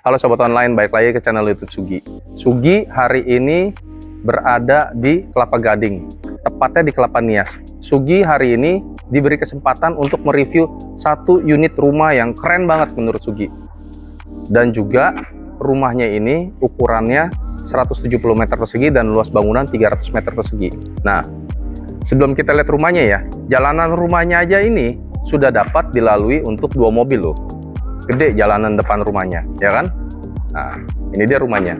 Halo Sobat Online, balik lagi ke channel YouTube Sugi. Sugi hari ini berada di Kelapa Gading, tepatnya di Kelapa Nias. Sugi hari ini diberi kesempatan untuk mereview satu unit rumah yang keren banget menurut Sugi. Dan juga rumahnya ini ukurannya 170 meter persegi dan luas bangunan 300 meter persegi. Nah, sebelum kita lihat rumahnya ya, jalanan rumahnya aja ini sudah dapat dilalui untuk 2 mobil loh. Gede jalanan depan rumahnya, ya kan? Nah, ini dia rumahnya.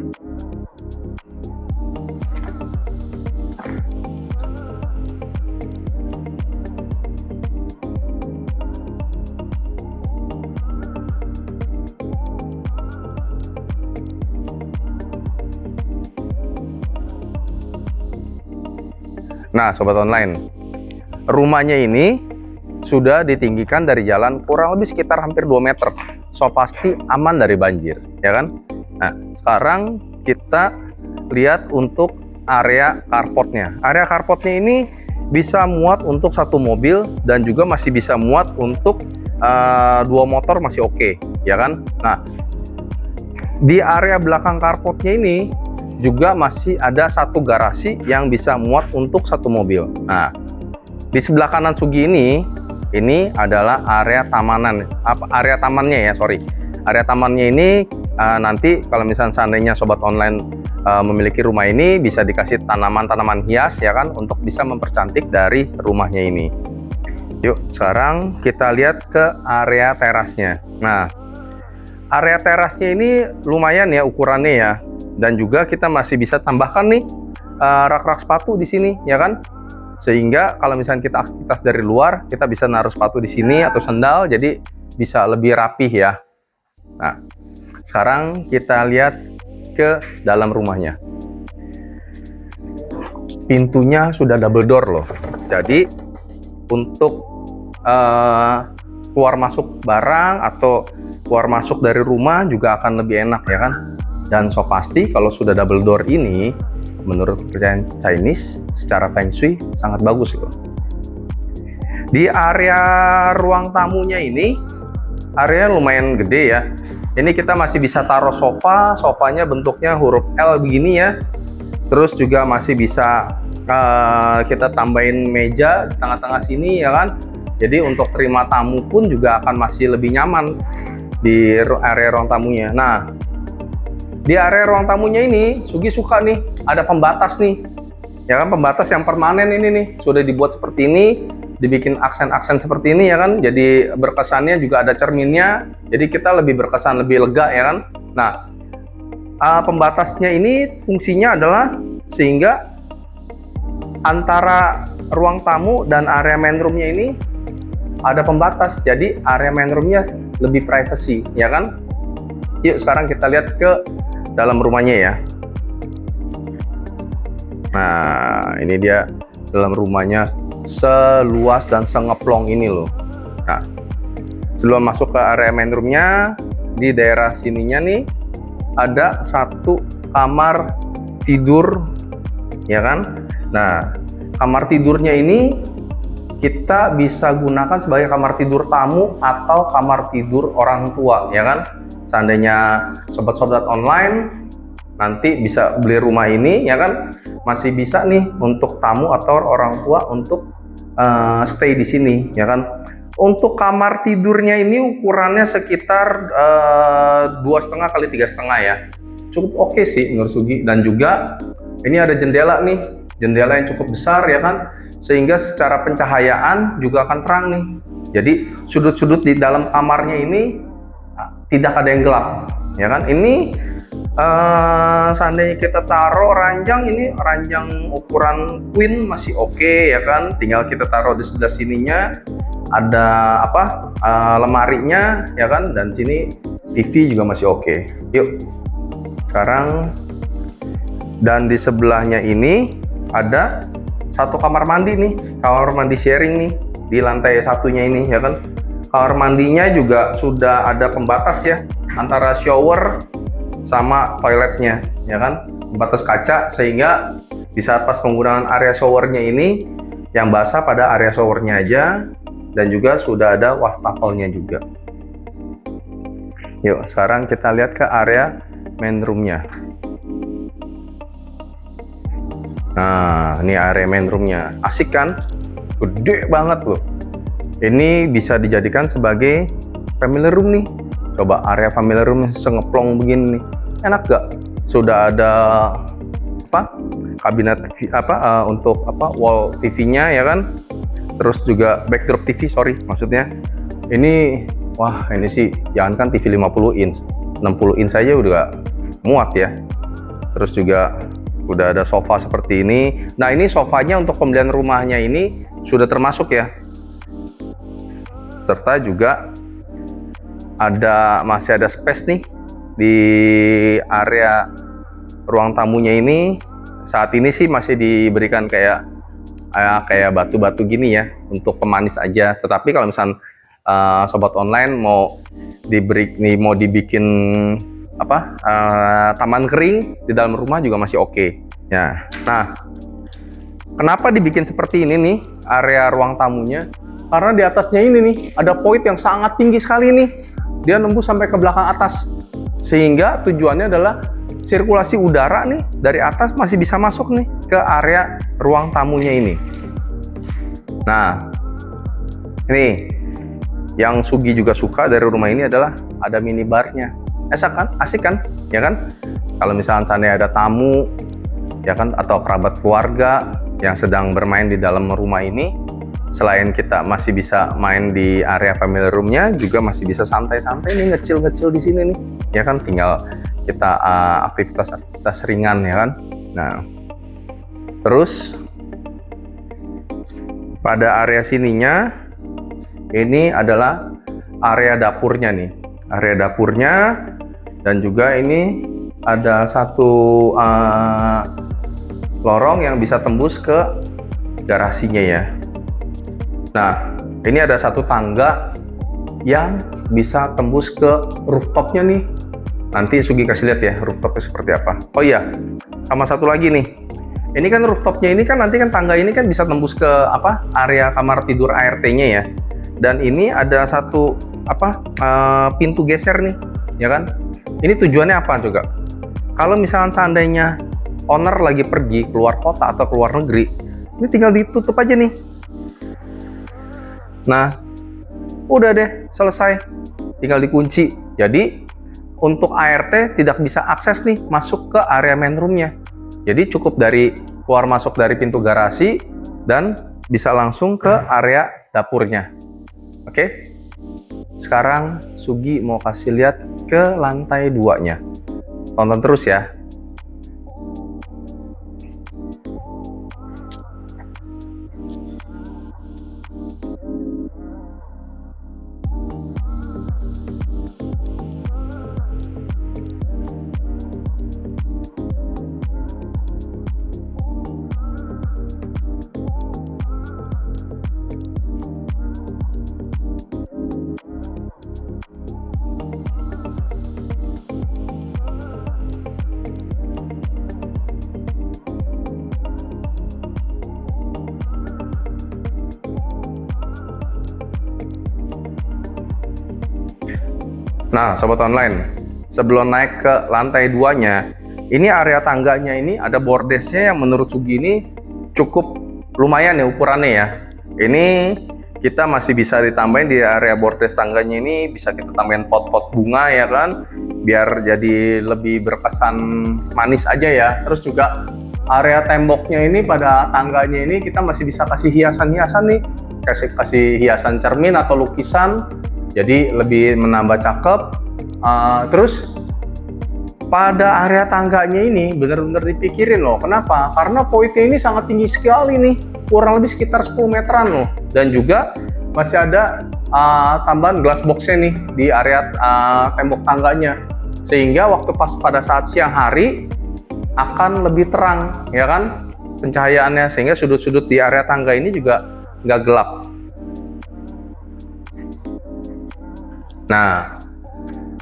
Nah, Sobat Online, rumahnya ini sudah ditinggikan dari jalan kurang lebih sekitar hampir 2 meter. So pasti aman dari banjir, ya kan? Nah, sekarang kita lihat untuk area carportnya. Area carportnya ini bisa muat untuk 1 mobil dan juga masih bisa muat untuk 2 motor, masih oke, ya kan? Nah, di area belakang carportnya ini juga masih ada 1 garasi yang bisa muat untuk 1 mobil. Nah, di sebelah kanan Sugi ini adalah area tamanan, area tamannya ya, sorry. Area tamannya ini nanti kalau misalnya seandainya Sobat Online memiliki rumah ini, bisa dikasih tanaman-tanaman hias ya kan, untuk bisa mempercantik dari rumahnya ini. Yuk, sekarang kita lihat ke area terasnya. Nah, area terasnya ini lumayan ya ukurannya ya, dan juga kita masih bisa tambahkan nih rak-rak sepatu di sini ya kan. Sehingga kalau misalnya kita aktivitas dari luar, kita bisa naruh sepatu di sini atau sandal, jadi bisa lebih rapih ya. Nah, sekarang kita lihat ke dalam rumahnya. Pintunya sudah double door loh, jadi untuk keluar masuk barang atau keluar masuk dari rumah juga akan lebih enak ya kan. Dan so pasti kalau sudah double door ini, menurut kepercayaan Chinese, secara Feng Shui sangat bagus loh. Di area ruang tamunya ini, area lumayan gede ya. Ini kita masih bisa taruh sofa, sofanya bentuknya huruf L begini ya. Terus juga masih bisa kita tambahin meja di tengah-tengah sini ya kan. Jadi untuk terima tamu pun juga akan masih lebih nyaman di area ruang tamunya. Nah, di area ruang tamunya ini, Sugi suka nih, ada pembatas nih. Ya kan, pembatas yang permanen ini nih, sudah dibuat seperti ini, dibikin aksen-aksen seperti ini ya kan. Jadi berkesannya juga ada cerminnya, jadi kita lebih berkesan, lebih lega ya kan. Nah, pembatasnya ini fungsinya adalah sehingga antara ruang tamu dan area main roomnya ini ada pembatas, jadi area main roomnya lebih privacy ya kan. Yuk sekarang kita lihat ke dalam rumahnya ya. Nah, ini dia dalam rumahnya, seluas dan sengeplong ini loh. Nah, sebelum masuk ke area main roomnya, di daerah sininya nih ada 1 kamar tidur ya kan. Nah, kamar tidurnya ini kita bisa gunakan sebagai kamar tidur tamu atau kamar tidur orang tua ya kan. Seandainya sobat-sobat online nanti bisa beli rumah ini ya kan, masih bisa nih untuk tamu atau orang tua untuk stay di sini ya kan. Untuk kamar tidurnya ini ukurannya sekitar 2,5 kali 3,5 ya, cukup oke sih menurut Sugi. Dan juga ini ada jendela nih, jendela yang cukup besar ya kan, sehingga secara pencahayaan juga akan terang nih. Jadi sudut-sudut di dalam kamarnya ini tidak ada yang gelap ya kan. Ini seandainya kita taruh ranjang, ini ranjang ukuran queen masih oke ya kan. Tinggal kita taruh di sebelah sininya ada apa lemarinya ya kan, dan sini TV juga masih oke. Yuk sekarang, dan di sebelahnya ini ada 1 kamar mandi nih, kamar mandi sharing nih di lantai 1-nya ini ya kan. Kamar mandinya juga sudah ada pembatas ya antara shower sama toiletnya ya kan, pembatas kaca, sehingga di saat pas penggunaan area showernya ini yang basah pada area showernya aja, dan juga sudah ada wastafelnya juga. Yuk, sekarang kita lihat ke area main roomnya. Nah, ini area main roomnya. Asik kan? Gede banget loh. Ini bisa dijadikan sebagai family room nih. Coba area family room sengeplong begini nih. Enak gak? Sudah ada apa? Kabinet untuk wall TV-nya ya kan? Terus juga backdrop TV, sorry maksudnya. Ini wah, ini sih jangankan TV 50 inch, 60 inch saja udah muat ya. Terus juga udah ada sofa seperti ini. Nah, ini sofanya untuk pembelian rumahnya ini sudah termasuk ya. Serta juga masih ada space nih di area ruang tamunya ini. Saat ini sih masih diberikan kayak batu-batu gini ya untuk pemanis aja. Tetapi kalau misalnya sobat online mau dibikin taman kering di dalam rumah juga masih oke. Ya. Nah, kenapa dibikin seperti ini nih area ruang tamunya? Karena di atasnya ini nih ada void yang sangat tinggi sekali nih. Dia nembus sampai ke belakang atas. Sehingga tujuannya adalah sirkulasi udara nih dari atas masih bisa masuk nih ke area ruang tamunya ini. Nah, ini yang Sugi juga suka dari rumah ini adalah ada minibarnya. Asik kan? Ya kan? Kalau misalnya seandainya ada tamu, ya kan, atau kerabat keluarga yang sedang bermain di dalam rumah ini, selain kita masih bisa main di area family roomnya, juga masih bisa santai-santai nih, ngecil-ngecil di sini nih. Ya kan, tinggal kita aktivitas ringan ya kan. Nah, terus pada area sininya ini adalah area dapurnya nih. Area dapurnya, dan juga ini ada satu lorong yang bisa tembus ke garasinya ya. Nah, ini ada satu tangga yang bisa tembus ke rooftopnya nih. Nanti Sugi kasih lihat ya rooftopnya seperti apa. Oh iya, sama satu lagi nih. Ini kan rooftopnya ini kan nanti kan tangga ini kan bisa tembus ke area kamar tidur ART-nya ya. Dan ini ada satu pintu geser nih, ya kan? Ini tujuannya apa juga? Kalau misalnya seandainya owner lagi pergi keluar kota atau keluar negeri, ini tinggal ditutup aja nih. Nah, udah deh selesai, tinggal dikunci. Jadi untuk ART tidak bisa akses nih masuk ke area main roomnya. Jadi cukup dari keluar masuk dari pintu garasi dan bisa langsung ke area dapurnya. Oke, sekarang Sugi mau kasih lihat ke lantai 2-nya. Tonton terus ya. Nah, sobat online, sebelum naik ke lantai 2-nya, ini area tangganya ini ada bordesnya yang menurut Sugi ini cukup lumayan ya ukurannya ya. Ini kita masih bisa ditambahin di area bordes tangganya ini, bisa kita tambahin pot-pot bunga ya kan, biar jadi lebih berkesan manis aja ya. Terus juga area temboknya ini pada tangganya ini kita masih bisa kasih hiasan-hiasan nih, kasih hiasan cermin atau lukisan. Jadi lebih menambah cakep. Terus pada area tangganya ini benar-benar dipikirin loh. Kenapa? Karena voidnya ini sangat tinggi sekali nih, kurang lebih sekitar 10 meteran loh. Dan juga masih ada tambahan glass boxnya nih di area tembok tangganya, sehingga waktu pas pada saat siang hari akan lebih terang ya kan pencahayaannya, sehingga sudut-sudut di area tangga ini juga nggak gelap. Nah,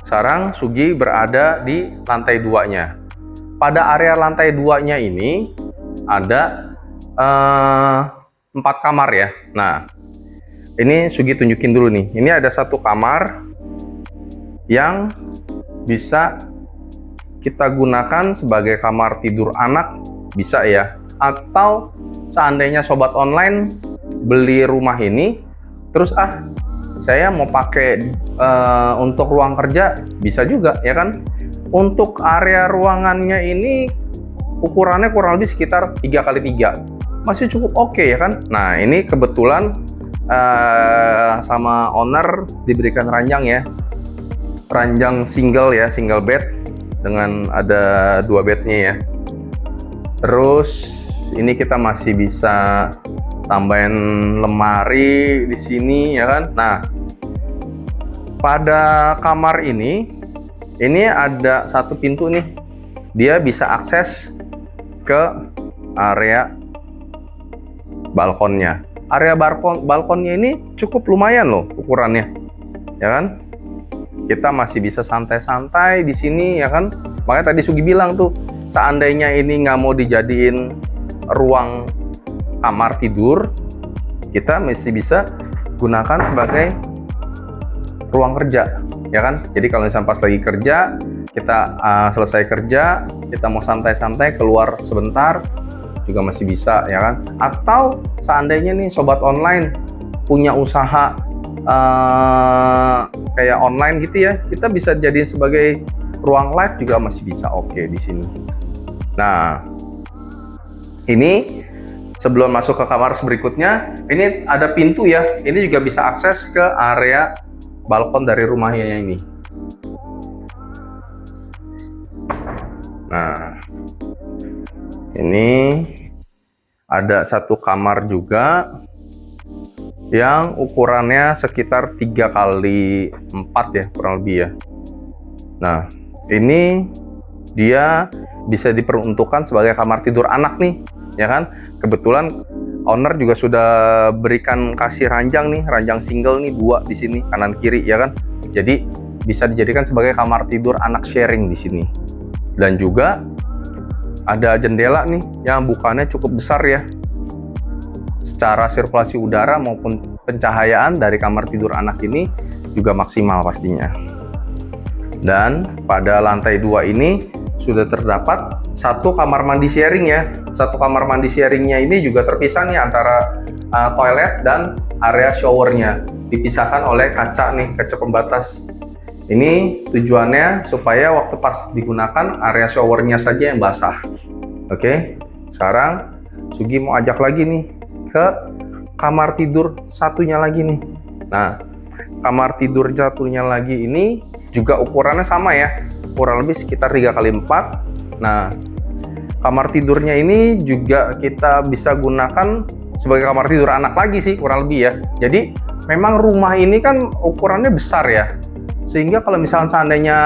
sekarang Sugi berada di lantai 2-nya. Pada area lantai 2-nya ini ada 4 kamar ya. Nah, ini Sugi tunjukin dulu nih. Ini ada satu kamar yang bisa kita gunakan sebagai kamar tidur anak, bisa ya. Atau seandainya sobat online beli rumah ini, terus saya mau pakai untuk ruang kerja, bisa juga ya kan. Untuk area ruangannya ini ukurannya kurang lebih sekitar 3x3, masih cukup oke ya kan. Nah ini kebetulan sama owner diberikan ranjang ya, ranjang single ya, single bed dengan ada 2 bednya ya. Terus ini kita masih bisa tambahin lemari di sini ya kan. Nah pada kamar ini ada satu pintu nih, dia bisa akses ke area balkonnya. Area balkonnya ini cukup lumayan loh ukurannya, ya kan? Kita masih bisa santai-santai di sini, ya kan? Makanya tadi Sugi bilang tuh, seandainya ini nggak mau dijadiin ruang kamar tidur, kita masih bisa gunakan sebagai ruang kerja, ya kan? Jadi kalau misalnya pas lagi kerja, kita selesai kerja, kita mau santai-santai keluar sebentar, juga masih bisa ya kan. Atau seandainya nih sobat online punya usaha kayak online gitu ya, kita bisa jadiin sebagai ruang live juga masih bisa oke di sini. Nah ini sebelum masuk ke kamar berikutnya, ini ada pintu ya, ini juga bisa akses ke area balkon dari rumahnya ini. Nah ini ada satu kamar juga yang ukurannya sekitar 3x4 ya, kurang lebih ya. Nah ini dia bisa diperuntukkan sebagai kamar tidur anak nih, ya kan. Kebetulan owner juga sudah berikan kasih ranjang nih, ranjang single nih 2 di sini kanan kiri ya kan. Jadi bisa dijadikan sebagai kamar tidur anak sharing di sini. Dan juga ada jendela nih yang bukannya cukup besar ya, secara sirkulasi udara maupun pencahayaan dari kamar tidur anak ini juga maksimal pastinya. Dan pada lantai 2 ini sudah terdapat satu kamar mandi sharing ya. Satu kamar mandi sharingnya ini juga terpisah nih antara toilet dan area showernya, dipisahkan oleh kaca nih, kaca pembatas. Ini tujuannya supaya waktu pas digunakan area showernya saja yang basah. Oke, sekarang Sugi mau ajak lagi nih ke kamar tidur satunya lagi nih. Nah, kamar tidur satunya lagi ini juga ukurannya sama ya, kurang lebih sekitar 3x4. Nah, kamar tidurnya ini juga kita bisa gunakan sebagai kamar tidur anak lagi sih, kurang lebih ya. Jadi memang rumah ini kan ukurannya besar ya, sehingga kalau misalnya seandainya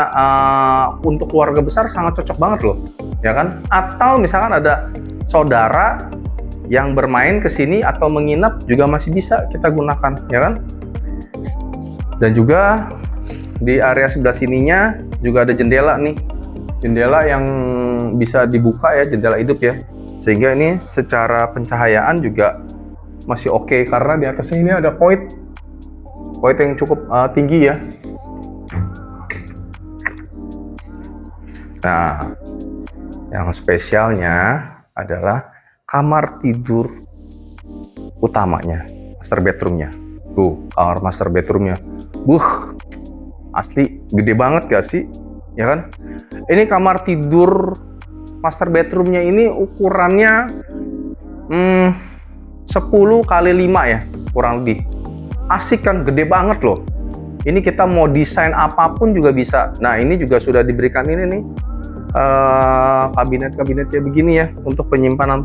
untuk keluarga besar sangat cocok banget loh, ya kan? Atau misalkan ada saudara yang bermain ke sini atau menginap juga masih bisa kita gunakan, ya kan? Dan juga di area sebelah sininya juga ada jendela nih, jendela yang bisa dibuka ya, jendela hidup ya, sehingga ini secara pencahayaan juga masih oke, karena di atasnya ini ada void yang cukup tinggi ya. Nah, yang spesialnya adalah kamar tidur utamanya, master bedroomnya. Tuh, kamar master bedroomnya. Asli gede banget gak sih? Ya kan? Ini kamar tidur master bedroomnya ini ukurannya 10x5 ya, kurang lebih. Asik kan, gede banget loh. Ini kita mau desain apapun juga bisa. Nah, ini juga sudah diberikan ini nih, kabinet-kabinetnya begini ya, untuk penyimpanan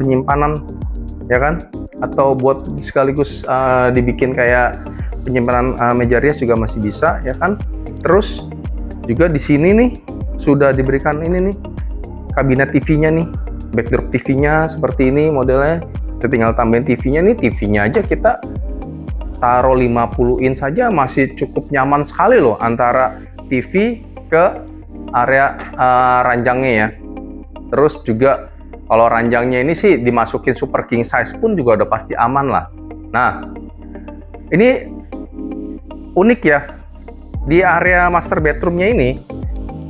ya kan, atau buat sekaligus dibikin kayak penyimpanan meja rias juga masih bisa ya kan. Terus juga di sini nih sudah diberikan ini nih kabinet TV-nya nih, backdrop TV-nya seperti ini modelnya. Kita tinggal tambahin TV-nya nih, TV-nya aja kita taruh 50 inch saja masih cukup nyaman sekali loh, antara TV ke area ranjangnya ya. Terus juga kalau ranjangnya ini sih dimasukin super king size pun juga udah pasti aman lah. Nah, ini unik ya, di area master bedroomnya ini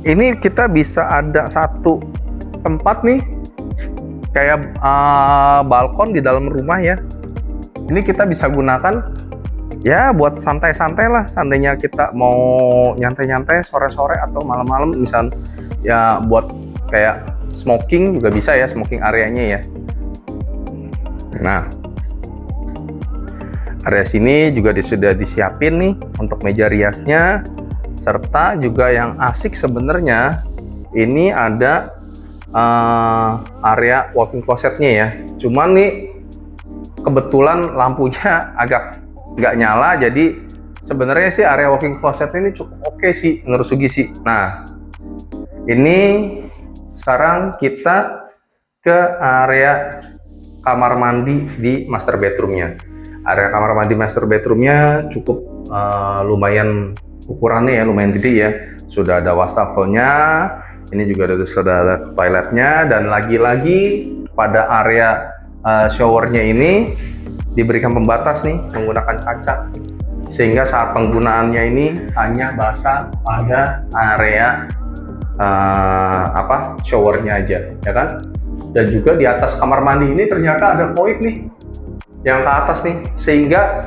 ini kita bisa ada satu tempat nih kayak balkon di dalam rumah ya. Ini kita bisa gunakan ya buat santai-santai lah. Seandainya kita mau nyantai-nyantai sore-sore atau malam-malam, misal ya buat kayak smoking juga bisa ya, smoking areanya ya. Nah, area sini juga sudah disiapin nih untuk meja riasnya, serta juga yang asik sebenarnya ini ada area walk-in closetnya ya. Cuman nih kebetulan lampunya agak nggak nyala, jadi sebenarnya sih area walk-in closet ini cukup oke sih menurut Sugi sih. Nah, ini sekarang kita ke area kamar mandi di master bedroomnya. Area kamar mandi master bedroomnya cukup lumayan ukurannya ya, lumayan gede ya. Sudah ada wastafelnya, ini juga sudah ada toiletnya, dan lagi-lagi pada area showernya ini diberikan pembatas nih menggunakan kaca, sehingga saat penggunaannya ini hanya basah pada area showernya aja ya kan. Dan juga di atas kamar mandi ini ternyata ada void nih yang ke atas nih, sehingga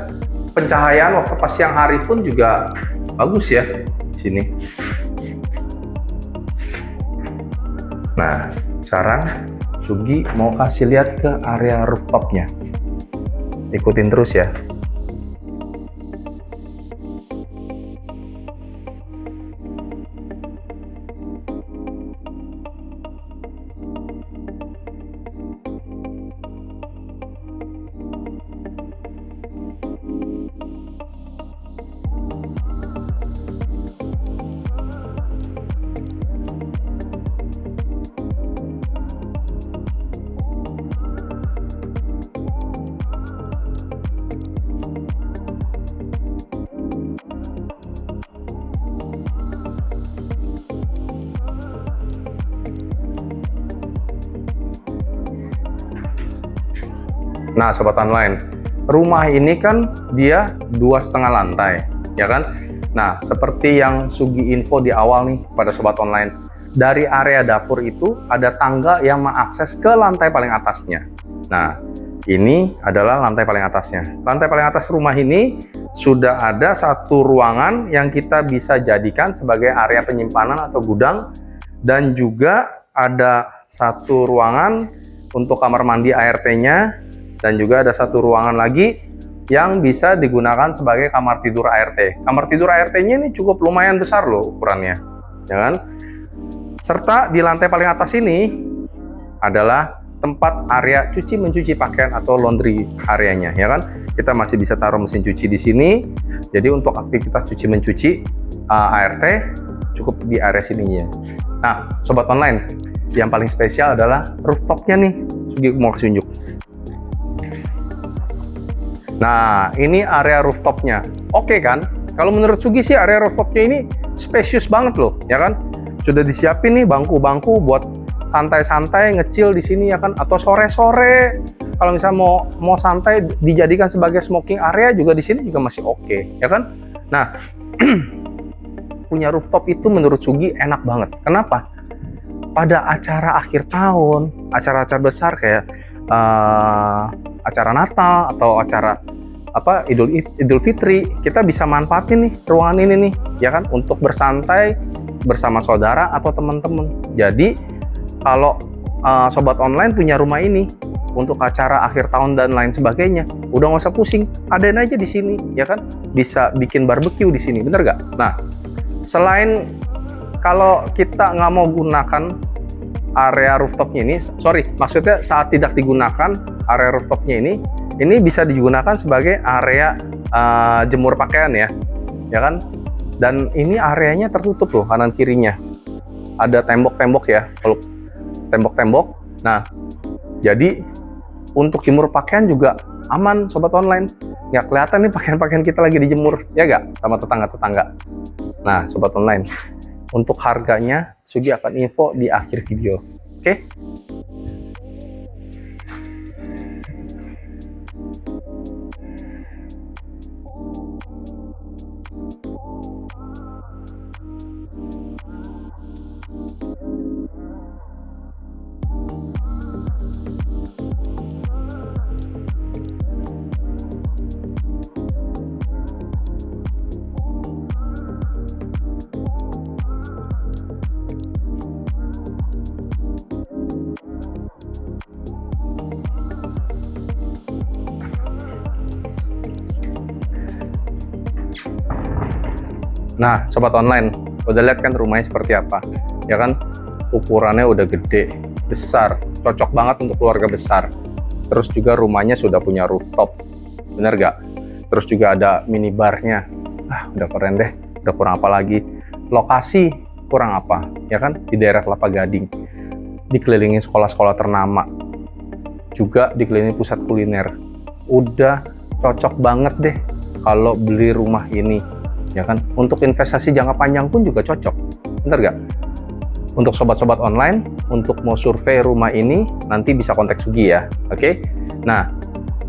pencahayaan waktu pas siang hari pun juga bagus ya di sini. Nah, sekarang Sugi mau kasih lihat ke area rooftopnya. Ikutin terus ya. Nah, sobat online, rumah ini kan dia 2,5 lantai, ya kan? Nah, seperti yang Sugi info di awal nih pada sobat online, dari area dapur itu ada tangga yang mengakses ke lantai paling atasnya. Nah, ini adalah lantai paling atasnya. Lantai paling atas rumah ini sudah ada satu ruangan yang kita bisa jadikan sebagai area penyimpanan atau gudang, dan juga ada satu ruangan untuk kamar mandi ART-nya, dan juga ada satu ruangan lagi yang bisa digunakan sebagai kamar tidur ART. Kamar tidur ART-nya ini cukup lumayan besar loh ukurannya, ya kan? Serta di lantai paling atas ini adalah tempat area cuci mencuci pakaian atau laundry areanya, ya kan? Kita masih bisa taruh mesin cuci di sini. Jadi untuk aktivitas cuci mencuci ART cukup di area sininya. Nah, sobat online, yang paling spesial adalah rooftopnya nih. Sugi mau kasih unjuk. Nah, ini area rooftopnya. Oke kan? Kalau menurut Sugi sih area rooftopnya ini spesius banget loh, ya kan? Sudah disiapin nih bangku-bangku buat santai-santai ngecil di sini ya kan? Atau sore-sore kalau misalnya mau santai dijadikan sebagai smoking area juga di sini juga masih oke, ya kan? Nah, punya rooftop itu menurut Sugi enak banget. Kenapa? Pada acara akhir tahun, acara-acara besar kayak acara Natal atau acara Idul Fitri, kita bisa manfaatin nih ruangan ini nih, ya kan, untuk bersantai bersama saudara atau teman-teman. Jadi kalau sobat online punya rumah ini untuk acara akhir tahun dan lain sebagainya, udah nggak usah pusing, adain aja di sini, ya kan, bisa bikin barbeque di sini, bener gak? Nah, selain kalau kita nggak mau gunakan area rooftopnya ini, maksudnya saat tidak digunakan area rooftopnya ini bisa digunakan sebagai area jemur pakaian ya kan? Dan ini areanya tertutup loh kanan kirinya, ada tembok-tembok ya, kalau tembok-tembok. Nah, jadi untuk jemur pakaian juga aman sobat online, nggak kelihatan nih pakaian-pakaian kita lagi dijemur, ya nggak, sama tetangga-tetangga. Nah, sobat online, untuk harganya Sugi akan info di akhir video, oke? Nah, sobat online, udah lihat kan rumahnya seperti apa? Ya kan, ukurannya udah gede, besar, cocok banget untuk keluarga besar. Terus juga rumahnya sudah punya rooftop, bener gak? Terus juga ada minibarnya. Udah keren deh, udah kurang apa lagi? Lokasi kurang apa? Ya kan, di daerah Kelapa Gading, dikelilingi sekolah-sekolah ternama, juga dikelilingi pusat kuliner. Udah cocok banget deh kalau beli rumah ini. Ya kan, untuk investasi jangka panjang pun juga cocok, bener gak? Untuk sobat-sobat online, untuk mau survei rumah ini nanti bisa kontak Sugi ya, oke? Nah,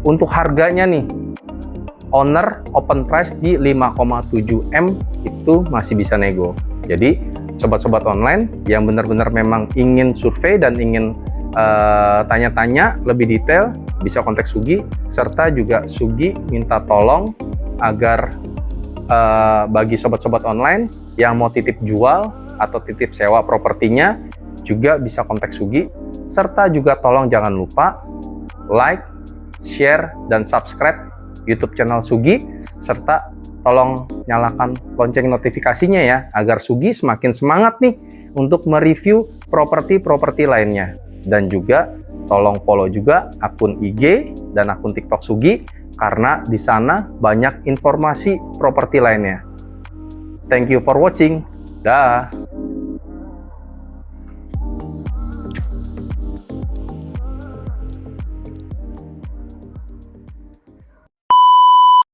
untuk harganya nih, owner open price di 5,7 M itu masih bisa nego. Jadi sobat-sobat online yang benar-benar memang ingin survei dan ingin tanya-tanya lebih detail bisa kontak Sugi, serta juga Sugi minta tolong agar bagi sobat-sobat online yang mau titip jual atau titip sewa propertinya juga bisa kontak Sugi, serta juga tolong jangan lupa like, share, dan subscribe YouTube channel Sugi, serta tolong nyalakan lonceng notifikasinya ya, agar Sugi semakin semangat nih untuk mereview properti-properti lainnya. Dan juga tolong follow juga akun IG dan akun TikTok Sugi, karena di sana banyak informasi properti lainnya. Thank you for watching. Dah.